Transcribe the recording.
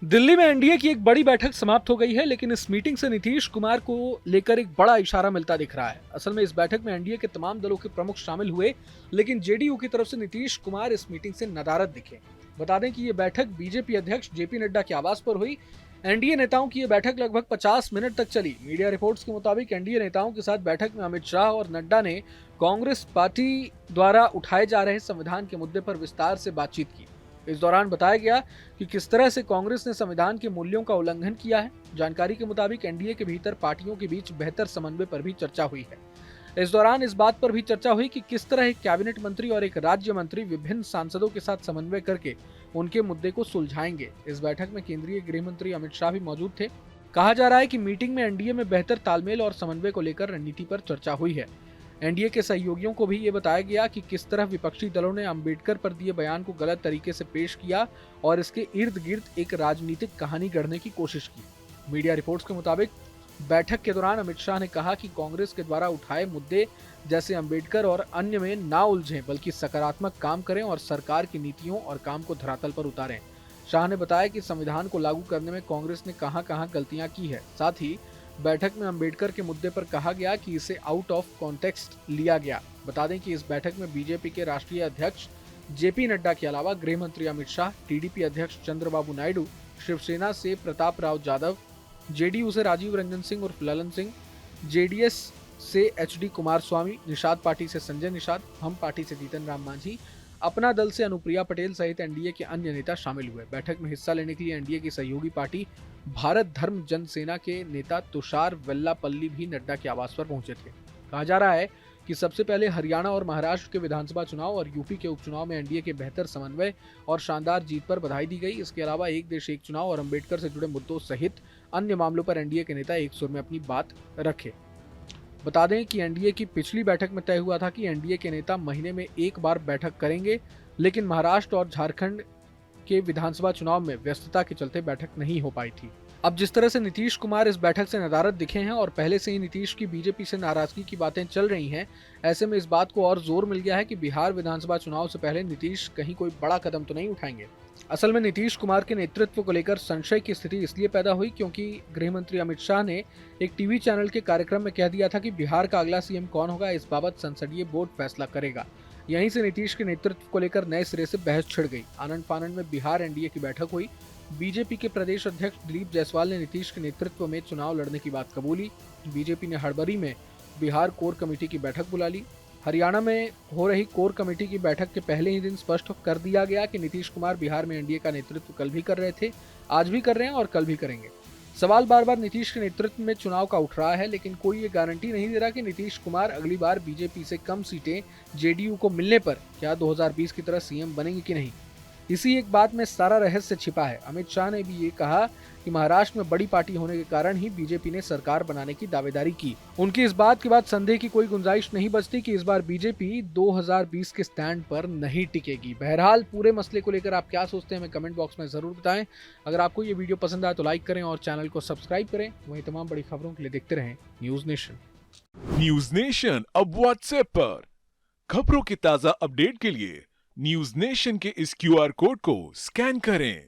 दिल्ली में एनडीए की एक बड़ी बैठक समाप्त हो गई है, लेकिन इस मीटिंग से नीतीश कुमार को लेकर एक बड़ा इशारा मिलता दिख रहा है। असल में इस बैठक में एनडीए के तमाम दलों के प्रमुख शामिल हुए, लेकिन जेडीयू की तरफ से नीतीश कुमार इस मीटिंग से नदारद दिखे। बता दें कि ये बैठक बीजेपी अध्यक्ष जेपी नड्डा के आवास पर हुई। एनडीए नेताओं की यह बैठक लगभग 50 मिनट तक चली। मीडिया रिपोर्ट्स के मुताबिक एनडीए नेताओं के साथ बैठक में अमित शाह और नड्डा ने कांग्रेस पार्टी द्वारा उठाए जा रहे संविधान के मुद्दे पर विस्तार से बातचीत की। इस दौरान बताया गया कि किस तरह से कांग्रेस ने संविधान के मूल्यों का उल्लंघन किया है। जानकारी के मुताबिक एनडीए के भीतर पार्टियों के बीच बेहतर समन्वय पर भी चर्चा हुई है। इस दौरान इस बात पर भी चर्चा हुई कि किस तरह एक कैबिनेट मंत्री और एक राज्य मंत्री विभिन्न सांसदों के साथ समन्वय करके उनके मुद्दे को सुलझाएंगे। इस बैठक में केंद्रीय गृह मंत्री अमित शाह भी मौजूद थे। कहा जा रहा है कि मीटिंग में एनडीए में बेहतर तालमेल और समन्वय को लेकर रणनीति पर चर्चा हुई है। एनडीए के सहयोगियों को भी ये बताया गया कि किस तरह विपक्षी दलों ने अंबेडकर पर दिए बयान को गलत तरीके से पेश किया और इसके इर्द गिर्द एक राजनीतिक कहानी गढ़ने की कोशिश की। मीडिया रिपोर्ट्स के मुताबिक बैठक के दौरान अमित शाह ने कहा कि कांग्रेस के द्वारा उठाए मुद्दे जैसे अंबेडकर और अन्य में ना उलझें, बल्कि सकारात्मक काम करें और सरकार की नीतियों और काम को धरातल पर उतारें। शाह ने बताया कि संविधान को लागू करने में कांग्रेस ने कहां-कहां गलतियां की है। साथ ही बैठक में अंबेडकर के मुद्दे पर कहा गया कि इसे आउट ऑफ कॉन्टेक्स्ट लिया गया। बता दें कि इस बैठक में बीजेपी के राष्ट्रीय अध्यक्ष जेपी नड्डा के अलावा गृह मंत्री अमित शाह, टीडीपी अध्यक्ष चंद्रबाबू नायडू, शिवसेना से प्रताप राव जाधव, जेडीयू से राजीव रंजन सिंह उर्फ ललन सिंह, जेडीएस से एचडी कुमारस्वामी, निषाद पार्टी से संजय निषाद, हम पार्टी से जीतन राम मांझी, अपना दल से अनुप्रिया पटेल सहित एनडीए के अन्य नेता शामिल हुए। बैठक में हिस्सा लेने के लिए एनडीए की सहयोगी पार्टी भारत धर्म जन सेना के नेता तुषार वेल्लापल्ली भी नड्डा के आवास पर पहुंचे थे। कहा जा रहा है कि सबसे पहले हरियाणा और महाराष्ट्र के विधानसभा चुनाव और यूपी के उपचुनाव में एनडीए के बेहतर समन्वय और शानदार जीत पर बधाई दी गई। इसके अलावा एक देश एक चुनाव और अंबेडकर से जुड़े मुद्दों सहित अन्य मामलों पर एनडीए के नेता एक सुर में अपनी बात रखे। बता दें कि एनडीए की पिछली बैठक में तय हुआ था कि एनडीए के नेता महीने में एक बार बैठक करेंगे, लेकिन महाराष्ट्र और झारखंड के विधानसभा चुनाव में व्यस्तता के चलते बैठक नहीं हो पाई थी। अब जिस तरह से नीतीश कुमार इस बैठक से नदारद दिखे हैं और पहले से ही नीतीश की बीजेपी से नाराजगी की बातें चल रही हैं, ऐसे में इस बात को और जोर मिल गया है कि बिहार विधानसभा चुनाव से पहले नीतीश कहीं कोई बड़ा कदम तो नहीं उठाएंगे। असल में नीतीश कुमार के नेतृत्व को लेकर संशय की स्थिति इसलिए पैदा हुई क्योंकि गृह मंत्री अमित शाह ने एक टीवी चैनल के कार्यक्रम में कह दिया था कि बिहार का अगला सीएम कौन होगा इस बाबत संसदीय बोर्ड फैसला करेगा। यहीं से नीतीश के नेतृत्व को लेकर नए सिरे से बहस छिड़ गई। आनंद फानंद में बिहार एनडीए की बैठक हुई। बीजेपी के प्रदेश अध्यक्ष दिलीप जायसवाल ने नीतीश के नेतृत्व में चुनाव लड़ने की बात कबूली। बीजेपी ने हड़बड़ी में बिहार कोर कमेटी की बैठक बुला ली। हरियाणा में हो रही कोर कमेटी की बैठक के पहले ही दिन स्पष्ट कर दिया गया कि नीतीश कुमार बिहार में एनडीए का नेतृत्व कल भी कर रहे थे, आज भी कर रहे हैं और कल भी करेंगे। सवाल बार बार नीतीश के नेतृत्व में चुनाव का उठ रहा है, लेकिन कोई ये गारंटी नहीं दे रहा कि नीतीश कुमार अगली बार बीजेपी से कम सीटें जेडीयू को मिलने पर क्या 2020 की तरह सीएम बनेंगे कि नहीं। इसी एक बात में सारा रहस्य छिपा है। अमित शाह ने भी ये कहा कि महाराष्ट्र में बड़ी पार्टी होने के कारण ही बीजेपी ने सरकार बनाने की दावेदारी की। उनकी इस बात के बाद संदेह की कोई गुंजाइश नहीं बचती कि इस बार बीजेपी 2020 के स्टैंड पर नहीं टिकेगी। बहरहाल पूरे मसले को लेकर आप क्या सोचते हैं हमें कमेंट बॉक्स में जरूर बताएं। अगर आपको ये वीडियो पसंद आए तो लाइक करें और चैनल को सब्सक्राइब करें। वहीं तमाम बड़ी खबरों के लिए देखते रहें न्यूज नेशन। न्यूज नेशन अब व्हाट्सएप पर खबरों के ताजा अपडेट के लिए न्यूज नेशन के इस क्यूआर कोड को स्कैन करें।